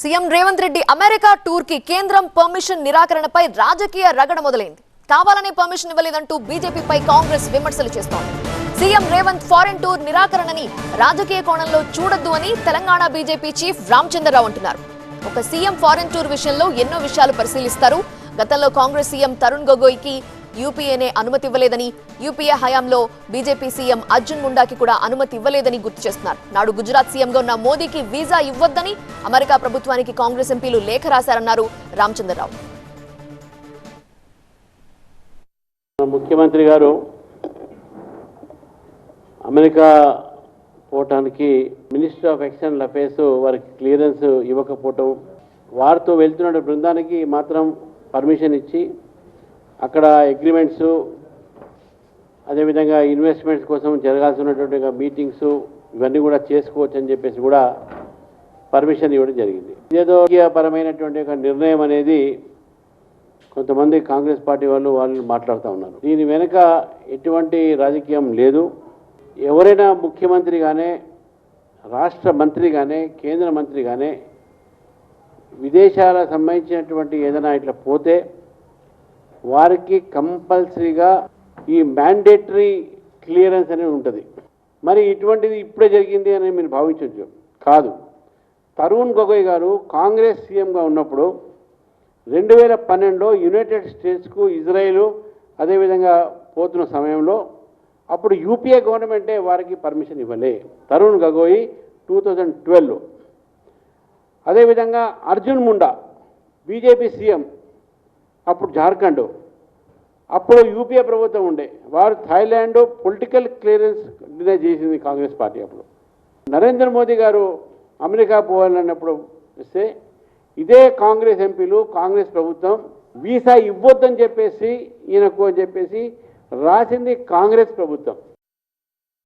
CM Revanth Reddy America tour కి కేంద్రం permission నిరాకరణపై రాజకీయ రగడ మొదలైంది. కావాలనే పర్మిషన్ ఇవ్వలేదంటూ బీజేపీపై కాంగ్రెస్ విమర్శలు చేస్తోంది. సీఎం రేవంత్ ఫారెన్ టూర్ నిరాకరణని రాజకీయ కోణంలో చూడొద్దు అని తెలంగాణ బీజేపీ చీఫ్ రామచంద్రరావు అంటున్నారు. ఒక సీఎం ఫారెన్ టూర్ విషయంలో ఎన్నో విషయాలు పరిశీలిస్తారు. గతంలో కాంగ్రెస్ సీఎం తరుణ్ గొగోయ్కి యూపీఏనే అనుమతి ఇవ్వలేదని, యూపీఏ హయాంలో బీజేపీ సీఎం అర్జున్ ముండాకి కూడా అనుమతి ఇవ్వలేదని గుర్తు చేస్తున్నారు. నాడు గుజరాత్ సీఎంగా ఉన్న మోదీకి వీసా ఇవ్వొద్దని అమెరికా ప్రభుత్వానికి కాంగ్రెస్ ఎంపీలు లేఖ రాశారన్నారు రామచంద్రరావు. ముఖ్యమంత్రి గారు అమెరికా పోవటానికి మినిస్టర్ ఆఫ్ ఎక్స్టర్నల్ అఫైర్స్ వారికి క్లియరెన్స్ ఇవ్వకపోవటం, వారితో వెళ్తున్న బృందానికి మాత్రం పర్మిషన్ ఇచ్చి అక్కడ అగ్రిమెంట్స్, అదేవిధంగా ఇన్వెస్ట్మెంట్స్ కోసం జరగాల్సినటువంటి మీటింగ్స్ ఇవన్నీ కూడా చేసుకోవచ్చు అని చెప్పేసి కూడా పర్మిషన్ ఇవ్వడం జరిగింది. ఏదో పరమైనటువంటి ఒక నిర్ణయం అనేది కొంతమంది కాంగ్రెస్ పార్టీ వాళ్ళు మాట్లాడుతూ ఉన్నారు. దీని వెనుక ఎటువంటి రాజకీయం లేదు. ఎవరైనా ముఖ్యమంత్రిగానే, రాష్ట్ర మంత్రిగానే, కేంద్ర మంత్రిగానే విదేశాలకు సంబంధించినటువంటి ఏదైనా ఇట్లా పోతే వారికి కంపల్సరీగా ఈ మ్యాండేటరీ క్లియరెన్స్ అనేది ఉంటుంది. మరి ఇటువంటిది ఇప్పుడే జరిగింది అని మీరు భావించవచ్చు. కాదు, తరుణ్ గొగోయ్ గారు కాంగ్రెస్ సీఎంగా ఉన్నప్పుడు 2012లో యునైటెడ్ స్టేట్స్కు, ఇజ్రాయెల్ అదేవిధంగా పోతున్న సమయంలో అప్పుడు యూపీఏ గవర్నమెంటే వారికి పర్మిషన్ ఇవ్వలే. తరుణ్ గొగోయ్ 2012లో. అదేవిధంగా అర్జున్ ముండా బీజేపీ సీఎం అప్పుడు జార్ఖండ్, అప్పుడు యూపీఏ ప్రభుత్వం ఉండే, వారు థాయిలాండ్ పొలిటికల్ క్లియరెన్స్ డినై చేసింది కాంగ్రెస్ పార్టీ. అప్పుడు నరేంద్ర మోదీ గారు అమెరికా పోవాలన్నప్పుడు ఇస్తే ఇదే కాంగ్రెస్ ఎంపీలు, కాంగ్రెస్ ప్రభుత్వం వీసా ఇవ్వొద్దని చెప్పేసి ఈయనకు అని చెప్పేసి రాసింది కాంగ్రెస్ ప్రభుత్వం.